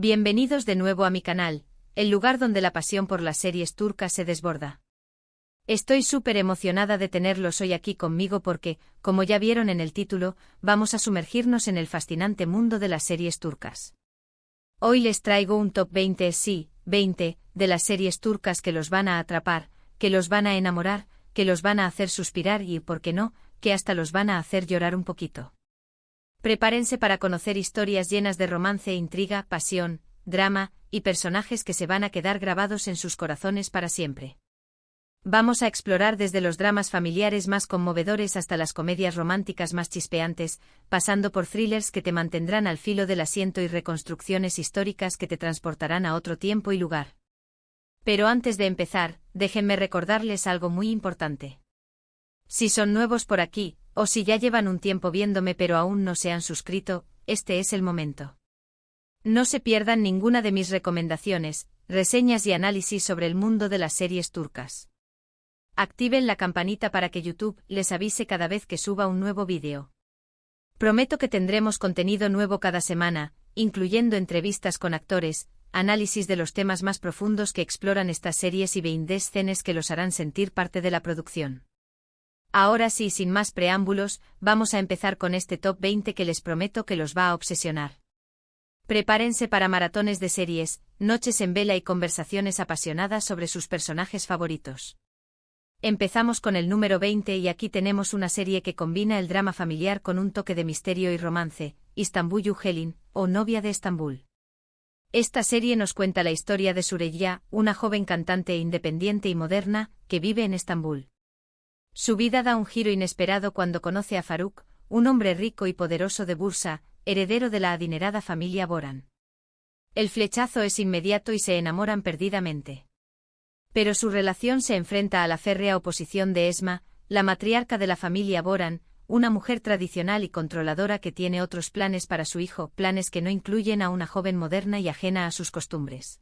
Bienvenidos de nuevo a mi canal, el lugar donde la pasión por las series turcas se desborda. Estoy súper emocionada de tenerlos hoy aquí conmigo porque, como ya vieron en el título, vamos a sumergirnos en el fascinante mundo de las series turcas. Hoy les traigo un top 20, sí, 20, de las series turcas que los van a atrapar, que los van a enamorar, que los van a hacer suspirar y, ¿por qué no?, que hasta los van a hacer llorar un poquito. Prepárense para conocer historias llenas de romance, intriga, pasión, drama, y personajes que se van a quedar grabados en sus corazones para siempre. Vamos a explorar desde los dramas familiares más conmovedores hasta las comedias románticas más chispeantes, pasando por thrillers que te mantendrán al filo del asiento y reconstrucciones históricas que te transportarán a otro tiempo y lugar. Pero antes de empezar, déjenme recordarles algo muy importante. Si son nuevos por aquí, o si ya llevan un tiempo viéndome pero aún no se han suscrito, este es el momento. No se pierdan ninguna de mis recomendaciones, reseñas y análisis sobre el mundo de las series turcas. Activen la campanita para que YouTube les avise cada vez que suba un nuevo vídeo. Prometo que tendremos contenido nuevo cada semana, incluyendo entrevistas con actores, análisis de los temas más profundos que exploran estas series y behind the scenes que los harán sentir parte de la producción. Ahora sí, sin más preámbulos, vamos a empezar con este top 20 que les prometo que los va a obsesionar. Prepárense para maratones de series, noches en vela y conversaciones apasionadas sobre sus personajes favoritos. Empezamos con el número 20 y aquí tenemos una serie que combina el drama familiar con un toque de misterio y romance, Istanbul Helin, o Novia de Estambul. Esta serie nos cuenta la historia de Süreyya, una joven cantante independiente y moderna, que vive en Estambul. Su vida da un giro inesperado cuando conoce a Faruk, un hombre rico y poderoso de Bursa, heredero de la adinerada familia Boran. El flechazo es inmediato y se enamoran perdidamente. Pero su relación se enfrenta a la férrea oposición de Esma, la matriarca de la familia Boran, una mujer tradicional y controladora que tiene otros planes para su hijo, planes que no incluyen a una joven moderna y ajena a sus costumbres.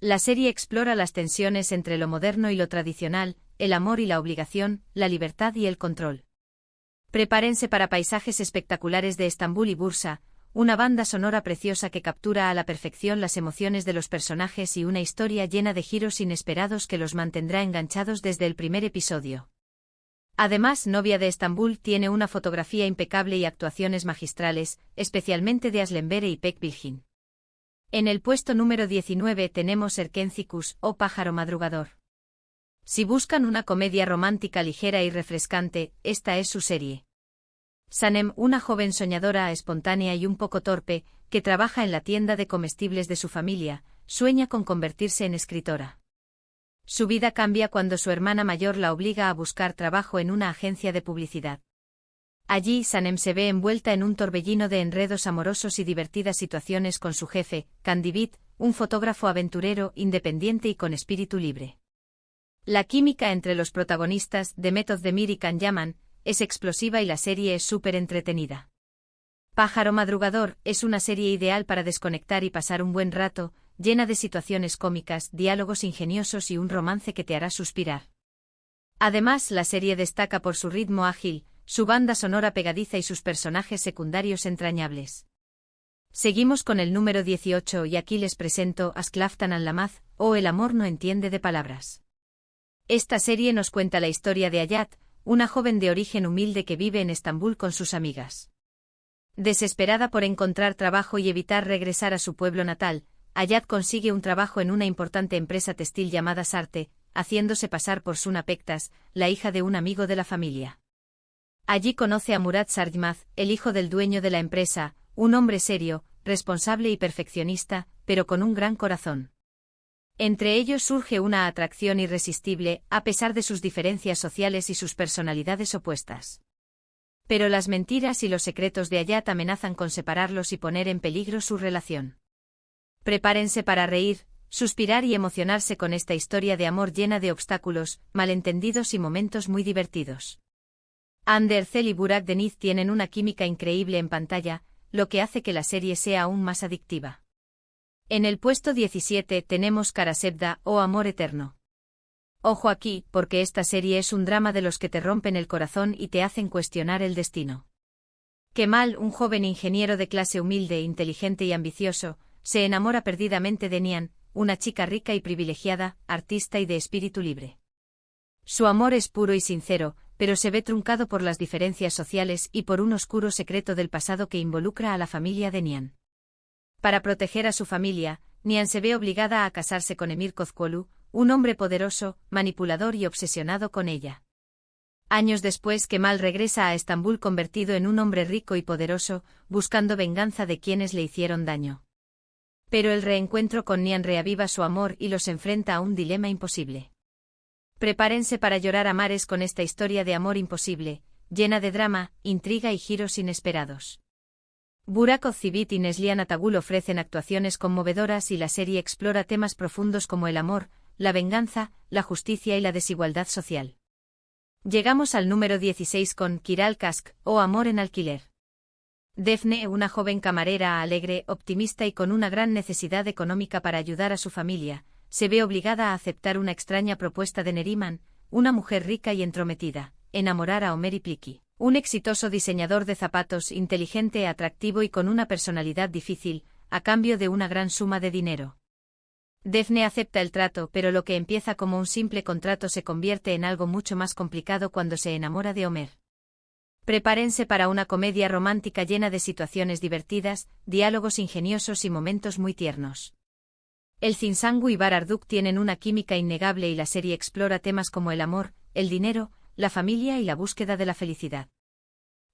La serie explora las tensiones entre lo moderno y lo tradicional, el amor y la obligación, la libertad y el control. Prepárense para paisajes espectaculares de Estambul y Bursa, una banda sonora preciosa que captura a la perfección las emociones de los personajes y una historia llena de giros inesperados que los mantendrá enganchados desde el primer episodio. Además, Novia de Estambul tiene una fotografía impecable y actuaciones magistrales, especialmente de Aslenbere y Pek Bilgin. En el puesto número 19 tenemos Erkencikus, o Pájaro Madrugador. Si buscan una comedia romántica ligera y refrescante, esta es su serie. Sanem, una joven soñadora, espontánea y un poco torpe, que trabaja en la tienda de comestibles de su familia, sueña con convertirse en escritora. Su vida cambia cuando su hermana mayor la obliga a buscar trabajo en una agencia de publicidad. Allí, Sanem se ve envuelta en un torbellino de enredos amorosos y divertidas situaciones con su jefe, Kandibit, un fotógrafo aventurero, independiente y con espíritu libre. La química entre los protagonistas, Demet Özdemir y Can Yaman, es explosiva y la serie es súper entretenida. Pájaro Madrugador es una serie ideal para desconectar y pasar un buen rato, llena de situaciones cómicas, diálogos ingeniosos y un romance que te hará suspirar. Además, la serie destaca por su ritmo ágil, su banda sonora pegadiza y sus personajes secundarios entrañables. Seguimos con el número 18 y aquí les presento Asklaftan Anlamaz, o El amor no entiende de palabras. Esta serie nos cuenta la historia de Hayat, una joven de origen humilde que vive en Estambul con sus amigas. Desesperada por encontrar trabajo y evitar regresar a su pueblo natal, Hayat consigue un trabajo en una importante empresa textil llamada Sarte, haciéndose pasar por Suna Pektas, la hija de un amigo de la familia. Allí conoce a Murat Sarjmaz, el hijo del dueño de la empresa, un hombre serio, responsable y perfeccionista, pero con un gran corazón. Entre ellos surge una atracción irresistible, a pesar de sus diferencias sociales y sus personalidades opuestas. Pero las mentiras y los secretos de Hayat amenazan con separarlos y poner en peligro su relación. Prepárense para reír, suspirar y emocionarse con esta historia de amor llena de obstáculos, malentendidos y momentos muy divertidos. Hande Erçel y Burak Deniz tienen una química increíble en pantalla, lo que hace que la serie sea aún más adictiva. En el puesto 17 tenemos Karasevda, o Amor Eterno. Ojo aquí, porque esta serie es un drama de los que te rompen el corazón y te hacen cuestionar el destino. Kemal, un joven ingeniero de clase humilde, inteligente y ambicioso, se enamora perdidamente de Nian, una chica rica y privilegiada, artista y de espíritu libre. Su amor es puro y sincero, pero se ve truncado por las diferencias sociales y por un oscuro secreto del pasado que involucra a la familia de Nian. Para proteger a su familia, Nian se ve obligada a casarse con Emir Kozkolu, un hombre poderoso, manipulador y obsesionado con ella. Años después, Kemal regresa a Estambul convertido en un hombre rico y poderoso, buscando venganza de quienes le hicieron daño. Pero el reencuentro con Nian reaviva su amor y los enfrenta a un dilema imposible. Prepárense para llorar a mares con esta historia de amor imposible, llena de drama, intriga y giros inesperados. Burak Özçivit y Neslihan Atagül ofrecen actuaciones conmovedoras y la serie explora temas profundos como el amor, la venganza, la justicia y la desigualdad social. Llegamos al número 16 con Kiral Kask, o Amor en alquiler. Defne, una joven camarera alegre, optimista y con una gran necesidad económica para ayudar a su familia, se ve obligada a aceptar una extraña propuesta de Neriman, una mujer rica y entrometida, enamorar a Ömer İpliki, un exitoso diseñador de zapatos inteligente, atractivo y con una personalidad difícil, a cambio de una gran suma de dinero. Defne acepta el trato, pero lo que empieza como un simple contrato se convierte en algo mucho más complicado cuando se enamora de Ömer. Prepárense para una comedia romántica llena de situaciones divertidas, diálogos ingeniosos y momentos muy tiernos. El Zinsangu y Bararduk tienen una química innegable y la serie explora temas como el amor, el dinero, la familia y la búsqueda de la felicidad.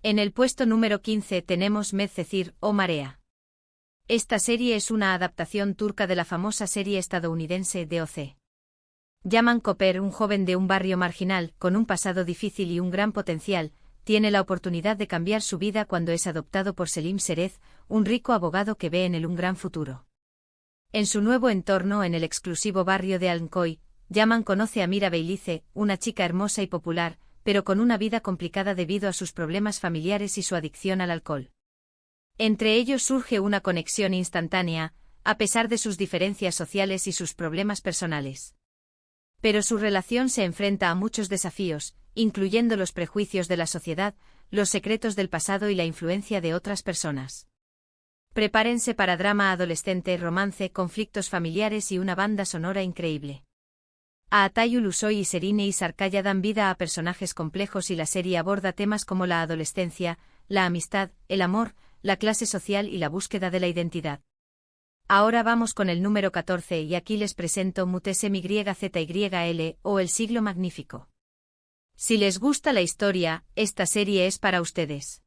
En el puesto número 15 tenemos Medcezir, o Marea. Esta serie es una adaptación turca de la famosa serie estadounidense DOC. Yaman Koper, un joven de un barrio marginal, con un pasado difícil y un gran potencial, tiene la oportunidad de cambiar su vida cuando es adoptado por Selim Serez, un rico abogado que ve en él un gran futuro. En su nuevo entorno, en el exclusivo barrio de Alnkoy, Yaman conoce a Mira Beylice, una chica hermosa y popular, pero con una vida complicada debido a sus problemas familiares y su adicción al alcohol. Entre ellos surge una conexión instantánea, a pesar de sus diferencias sociales y sus problemas personales. Pero su relación se enfrenta a muchos desafíos, incluyendo los prejuicios de la sociedad, los secretos del pasado y la influencia de otras personas. Prepárense para drama adolescente, romance, conflictos familiares y una banda sonora increíble. Atay Ulusoy y Serine Isarkaya dan vida a personajes complejos y la serie aborda temas como la adolescencia, la amistad, el amor, la clase social y la búsqueda de la identidad. Ahora vamos con el número 14 y aquí les presento Mutesem YZYL, o El siglo magnífico. Si les gusta la historia, esta serie es para ustedes.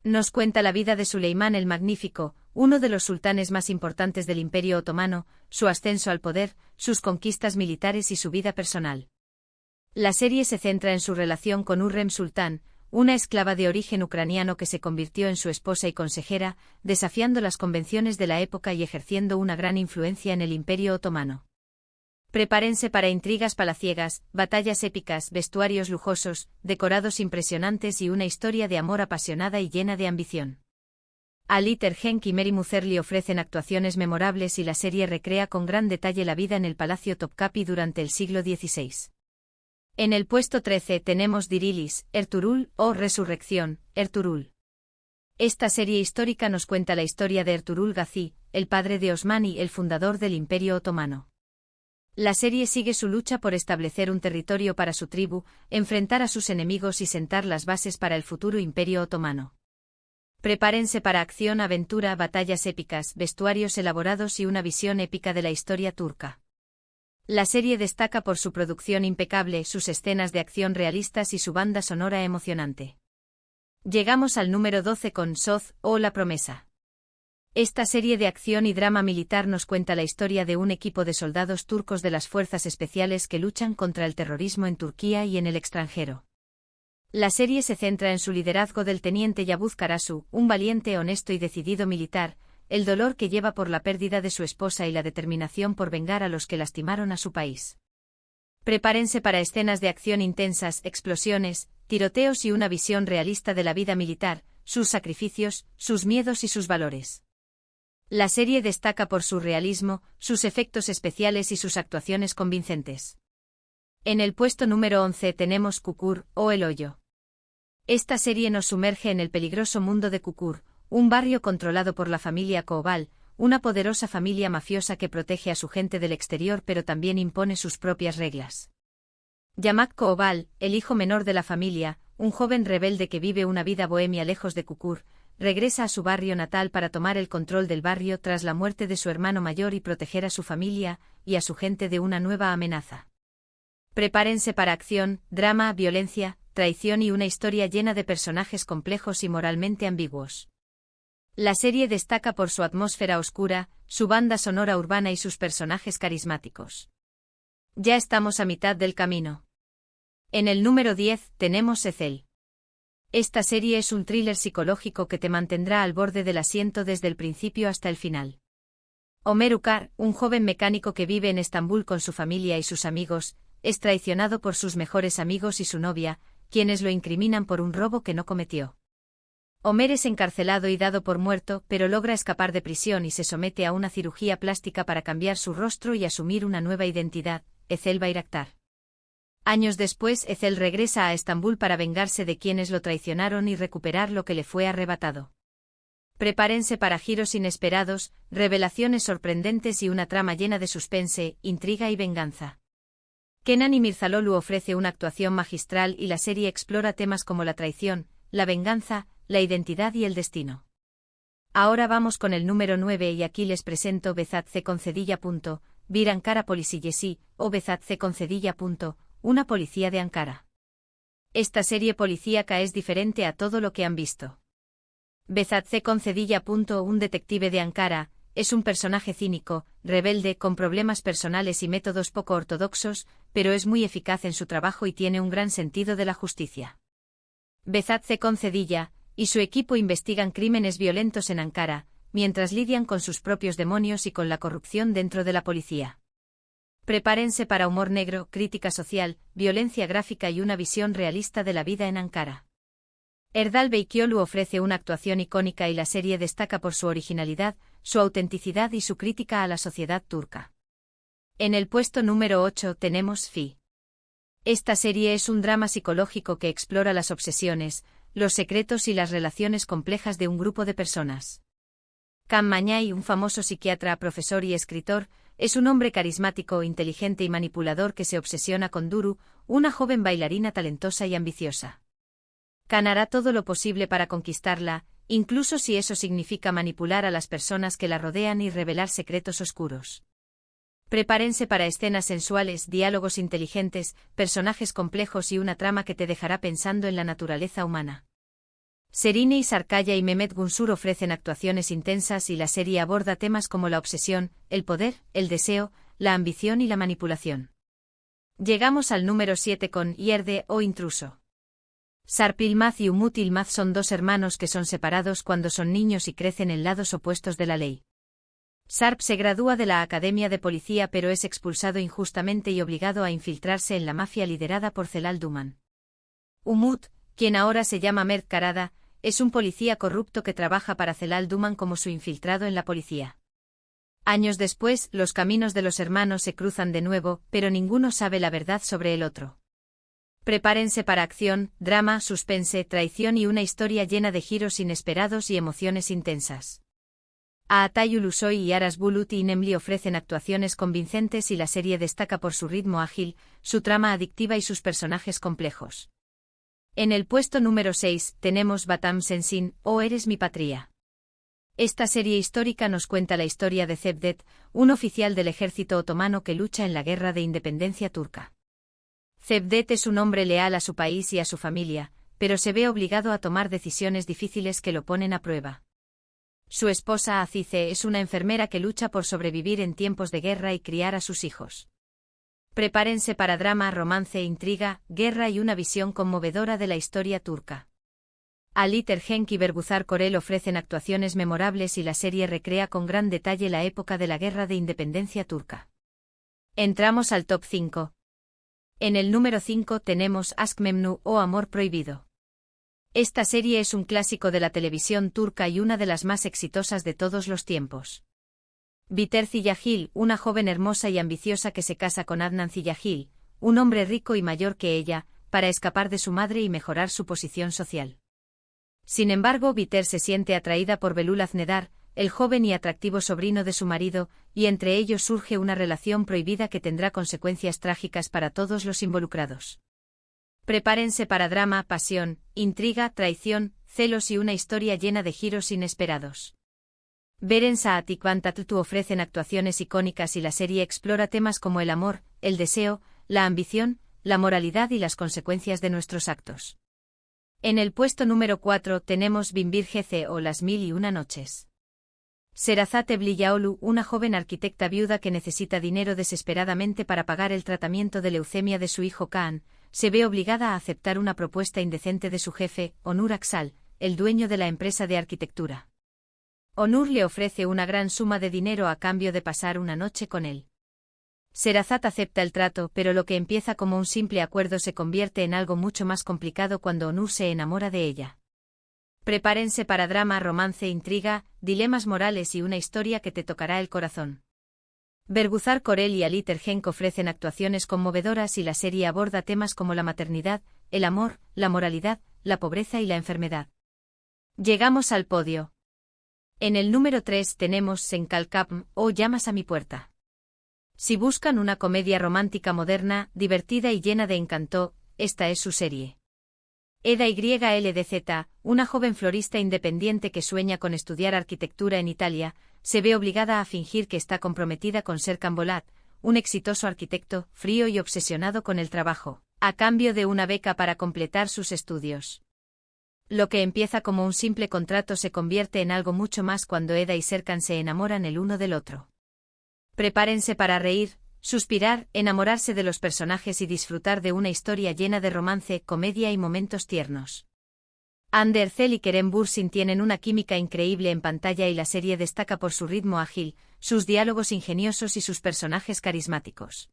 Nos cuenta la vida de Suleimán el Magnífico, uno de los sultanes más importantes del Imperio Otomano, su ascenso al poder, sus conquistas militares y su vida personal. La serie se centra en su relación con Hürrem Sultán, una esclava de origen ucraniano que se convirtió en su esposa y consejera, desafiando las convenciones de la época y ejerciendo una gran influencia en el Imperio Otomano. Prepárense para intrigas palaciegas, batallas épicas, vestuarios lujosos, decorados impresionantes y una historia de amor apasionada y llena de ambición. Ali Tergenk y Meri Muzerli ofrecen actuaciones memorables y la serie recrea con gran detalle la vida en el Palacio Topkapi durante el siglo XVI. En el puesto 13 tenemos Dirilis, Ertuğrul, o Resurrección, Ertuğrul. Esta serie histórica nos cuenta la historia de Ertuğrul Gazi, el padre de Osman y el fundador del Imperio Otomano. La serie sigue su lucha por establecer un territorio para su tribu, enfrentar a sus enemigos y sentar las bases para el futuro Imperio Otomano. Prepárense para acción, aventura, batallas épicas, vestuarios elaborados y una visión épica de la historia turca. La serie destaca por su producción impecable, sus escenas de acción realistas y su banda sonora emocionante. Llegamos al número 12 con Söz, o La Promesa. Esta serie de acción y drama militar nos cuenta la historia de un equipo de soldados turcos de las fuerzas especiales que luchan contra el terrorismo en Turquía y en el extranjero. La serie se centra en su liderazgo del teniente Yavuz Karasu, un valiente, honesto y decidido militar, el dolor que lleva por la pérdida de su esposa y la determinación por vengar a los que lastimaron a su país. Prepárense para escenas de acción intensas, explosiones, tiroteos y una visión realista de la vida militar, sus sacrificios, sus miedos y sus valores. La serie destaca por su realismo, sus efectos especiales y sus actuaciones convincentes. En el puesto número 11 tenemos Kukur, o El Hoyo. Esta serie nos sumerge en el peligroso mundo de Kukur, un barrio controlado por la familia Koval, una poderosa familia mafiosa que protege a su gente del exterior pero también impone sus propias reglas. Yamak Koobal, el hijo menor de la familia, un joven rebelde que vive una vida bohemia lejos de Kukur, regresa a su barrio natal para tomar el control del barrio tras la muerte de su hermano mayor y proteger a su familia y a su gente de una nueva amenaza. Prepárense para acción, drama, violencia, traición y una historia llena de personajes complejos y moralmente ambiguos. La serie destaca por su atmósfera oscura, su banda sonora urbana y sus personajes carismáticos. Ya estamos a mitad del camino. En el número 10 tenemos Ethel. Esta serie es un thriller psicológico que te mantendrá al borde del asiento desde el principio hasta el final. Ömer Ukar, un joven mecánico que vive en Estambul con su familia y sus amigos, es traicionado por sus mejores amigos y su novia, quienes lo incriminan por un robo que no cometió. Ömer es encarcelado y dado por muerto, pero logra escapar de prisión y se somete a una cirugía plástica para cambiar su rostro y asumir una nueva identidad, Ethel Bayraktar. Años después, Ethel regresa a Estambul para vengarse de quienes lo traicionaron y recuperar lo que le fue arrebatado. Prepárense para giros inesperados, revelaciones sorprendentes y una trama llena de suspense, intriga y venganza. Kenan Imirzaloglu ofrece una actuación magistral y la serie explora temas como la traición, la venganza, la identidad y el destino. Ahora vamos con el número 9 y aquí les presento Behzat C. Concedilla. Bir Ankara Polisiyesi, o Behzat C. Concedilla. Una policía de Ankara. Esta serie policíaca es diferente a todo lo que han visto. Behzat C. Concedilla. Un detective de Ankara, es un personaje cínico, rebelde, con problemas personales y métodos poco ortodoxos, pero es muy eficaz en su trabajo y tiene un gran sentido de la justicia. Behzat C. Concedilla y su equipo investigan crímenes violentos en Ankara, mientras lidian con sus propios demonios y con la corrupción dentro de la policía. Prepárense para humor negro, crítica social, violencia gráfica y una visión realista de la vida en Ankara. Erdal Beykioğlu ofrece una actuación icónica y la serie destaca por su originalidad, su autenticidad y su crítica a la sociedad turca. En el puesto número 8 tenemos Fi. Esta serie es un drama psicológico que explora las obsesiones, los secretos y las relaciones complejas de un grupo de personas. Can Mañay, un famoso psiquiatra, profesor y escritor, es un hombre carismático, inteligente y manipulador que se obsesiona con Duru, una joven bailarina talentosa y ambiciosa. Can hará todo lo posible para conquistarla, incluso si eso significa manipular a las personas que la rodean y revelar secretos oscuros. Prepárense para escenas sensuales, diálogos inteligentes, personajes complejos y una trama que te dejará pensando en la naturaleza humana. Serine Sarkaya y Mehmet Günsur ofrecen actuaciones intensas y la serie aborda temas como la obsesión, el poder, el deseo, la ambición y la manipulación. Llegamos al número 7 con Yerde o Intruso. Sarp Yılmaz y Umut Yılmaz son dos hermanos que son separados cuando son niños y crecen en lados opuestos de la ley. Sarp se gradúa de la Academia de Policía pero es expulsado injustamente y obligado a infiltrarse en la mafia liderada por Celal Duman. Umut, quien ahora se llama Mert Karada, es un policía corrupto que trabaja para Celal Duman como su infiltrado en la policía. Años después, los caminos de los hermanos se cruzan de nuevo, pero ninguno sabe la verdad sobre el otro. Prepárense para acción, drama, suspense, traición y una historia llena de giros inesperados y emociones intensas. Aatay Ulusoy y Aras Bulut y Nemli ofrecen actuaciones convincentes y la serie destaca por su ritmo ágil, su trama adictiva y sus personajes complejos. En el puesto número 6 tenemos Batam Sensin, o Eres mi patria. Esta serie histórica nos cuenta la historia de Cevdet, un oficial del ejército otomano que lucha en la guerra de independencia turca. Cevdet es un hombre leal a su país y a su familia, pero se ve obligado a tomar decisiones difíciles que lo ponen a prueba. Su esposa Azize es una enfermera que lucha por sobrevivir en tiempos de guerra y criar a sus hijos. Prepárense para drama, romance, intriga, guerra y una visión conmovedora de la historia turca. Ali Tergenk y Berguzar Korel ofrecen actuaciones memorables y la serie recrea con gran detalle la época de la guerra de independencia turca. Entramos al top 5. En el número 5 tenemos Aşk Memnu o Amor Prohibido. Esta serie es un clásico de la televisión turca y una de las más exitosas de todos los tiempos. Biter Ziyagil, una joven hermosa y ambiciosa que se casa con Adnan Ziyagil, un hombre rico y mayor que ella, para escapar de su madre y mejorar su posición social. Sin embargo, Biter se siente atraída por Belul Aznedar, el joven y atractivo sobrino de su marido, y entre ellos surge una relación prohibida que tendrá consecuencias trágicas para todos los involucrados. Prepárense para drama, pasión, intriga, traición, celos y una historia llena de giros inesperados. Beren Saatchi Bantattu ofrecen actuaciones icónicas y la serie explora temas como el amor, el deseo, la ambición, la moralidad y las consecuencias de nuestros actos. En el puesto número 4 tenemos Binbir Gece o Las Mil y Una Noches. Sherazade Bliyaolu, una joven arquitecta viuda que necesita dinero desesperadamente para pagar el tratamiento de leucemia de su hijo Kaan, se ve obligada a aceptar una propuesta indecente de su jefe, Onur Aksal, el dueño de la empresa de arquitectura. Onur le ofrece una gran suma de dinero a cambio de pasar una noche con él. Sherazade acepta el trato, pero lo que empieza como un simple acuerdo se convierte en algo mucho más complicado cuando Onur se enamora de ella. Prepárense para drama, romance, intriga, dilemas morales y una historia que te tocará el corazón. Berguzar Korel y Ali Tergenk ofrecen actuaciones conmovedoras y la serie aborda temas como la maternidad, el amor, la moralidad, la pobreza y la enfermedad. Llegamos al podio. En el número 3 tenemos Senkalkapm o Llamas a mi puerta. Si buscan una comedia romántica moderna, divertida y llena de encanto, esta es su serie. Eda YLDZ, una joven florista independiente que sueña con estudiar arquitectura en Italia, se ve obligada a fingir que está comprometida con Serkan Bolat, un exitoso arquitecto, frío y obsesionado con el trabajo, a cambio de una beca para completar sus estudios. Lo que empieza como un simple contrato se convierte en algo mucho más cuando Eda y Serkan se enamoran el uno del otro. Prepárense para reír, suspirar, enamorarse de los personajes y disfrutar de una historia llena de romance, comedia y momentos tiernos. Ander Zel y Kerem Bürsin tienen una química increíble en pantalla y la serie destaca por su ritmo ágil, sus diálogos ingeniosos y sus personajes carismáticos.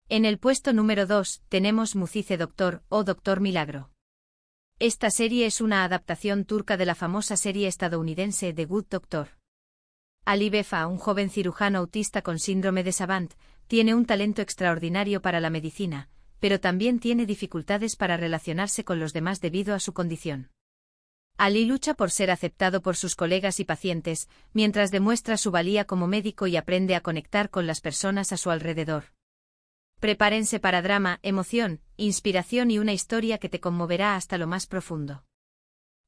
En el puesto número 2 tenemos Mucize Doktor o Doctor Milagro. Esta serie es una adaptación turca de la famosa serie estadounidense The Good Doctor. Ali Befa, un joven cirujano autista con síndrome de Savant, tiene un talento extraordinario para la medicina, pero también tiene dificultades para relacionarse con los demás debido a su condición. Ali lucha por ser aceptado por sus colegas y pacientes, mientras demuestra su valía como médico y aprende a conectar con las personas a su alrededor. Prepárense para drama, emoción, inspiración y una historia que te conmoverá hasta lo más profundo.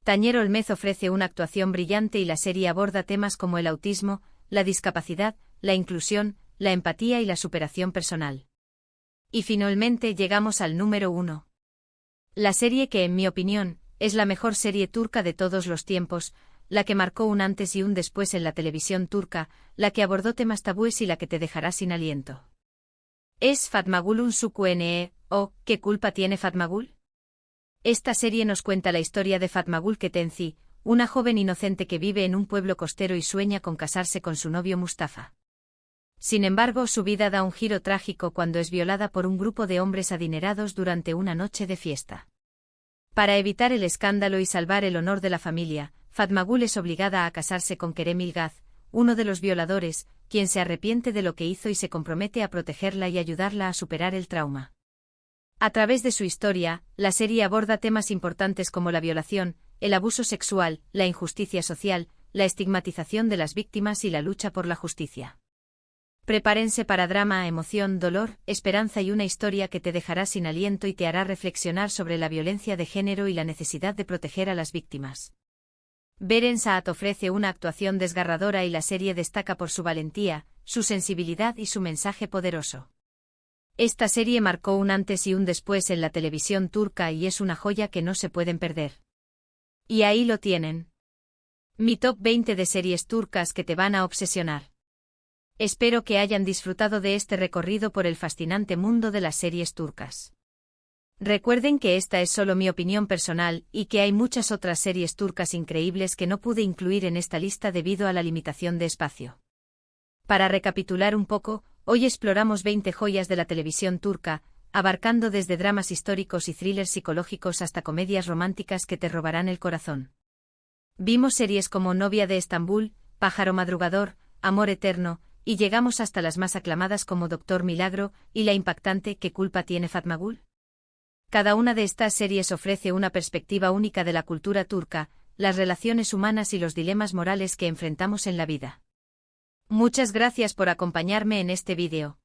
Tañer Olmez ofrece una actuación brillante y la serie aborda temas como el autismo, la discapacidad, la inclusión, la empatía y la superación personal. Y finalmente llegamos al número 1. La serie que, en mi opinión, es la mejor serie turca de todos los tiempos, la que marcó un antes y un después en la televisión turca, la que abordó temas tabúes y la que te dejará sin aliento. ¿Es Fatmagul Suku o qué culpa tiene Fatmagul? Esta serie nos cuenta la historia de Fatmagul Ketenci, una joven inocente que vive en un pueblo costero y sueña con casarse con su novio Mustafa. Sin embargo, su vida da un giro trágico cuando es violada por un grupo de hombres adinerados durante una noche de fiesta. Para evitar el escándalo y salvar el honor de la familia, Fatmagul es obligada a casarse con Kerem Ilgaz, uno de los violadores, quien se arrepiente de lo que hizo y se compromete a protegerla y ayudarla a superar el trauma. A través de su historia, la serie aborda temas importantes como la violación, el abuso sexual, la injusticia social, la estigmatización de las víctimas y la lucha por la justicia. Prepárense para drama, emoción, dolor, esperanza y una historia que te dejará sin aliento y te hará reflexionar sobre la violencia de género y la necesidad de proteger a las víctimas. Beren Saat ofrece una actuación desgarradora y la serie destaca por su valentía, su sensibilidad y su mensaje poderoso. Esta serie marcó un antes y un después en la televisión turca y es una joya que no se pueden perder. Y ahí lo tienen. Mi top 20 de series turcas que te van a obsesionar. Espero que hayan disfrutado de este recorrido por el fascinante mundo de las series turcas. Recuerden que esta es solo mi opinión personal y que hay muchas otras series turcas increíbles que no pude incluir en esta lista debido a la limitación de espacio. Para recapitular un poco, hoy exploramos 20 joyas de la televisión turca, abarcando desde dramas históricos y thrillers psicológicos hasta comedias románticas que te robarán el corazón. Vimos series como Novia de Estambul, Pájaro Madrugador, Amor Eterno, y llegamos hasta las más aclamadas como Doctor Milagro y la impactante ¿Qué culpa tiene Fatmagul? Cada una de estas series ofrece una perspectiva única de la cultura turca, las relaciones humanas y los dilemas morales que enfrentamos en la vida. Muchas gracias por acompañarme en este vídeo.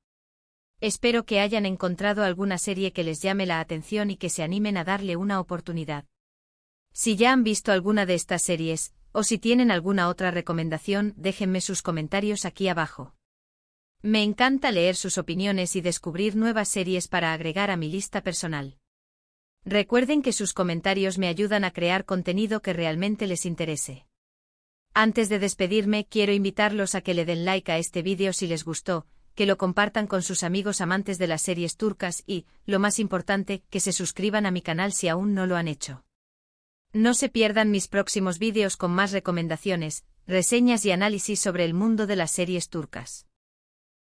Espero que hayan encontrado alguna serie que les llame la atención y que se animen a darle una oportunidad. Si ya han visto alguna de estas series, o si tienen alguna otra recomendación, déjenme sus comentarios aquí abajo. Me encanta leer sus opiniones y descubrir nuevas series para agregar a mi lista personal. Recuerden que sus comentarios me ayudan a crear contenido que realmente les interese. Antes de despedirme, quiero invitarlos a que le den like a este vídeo si les gustó, que lo compartan con sus amigos amantes de las series turcas y, lo más importante, que se suscriban a mi canal si aún no lo han hecho. No se pierdan mis próximos vídeos con más recomendaciones, reseñas y análisis sobre el mundo de las series turcas.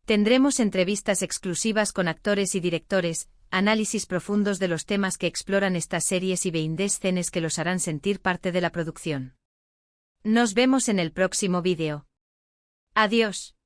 Tendremos entrevistas exclusivas con actores y directores, análisis profundos de los temas que exploran estas series y behind the scenes que los harán sentir parte de la producción. Nos vemos en el próximo vídeo. Adiós.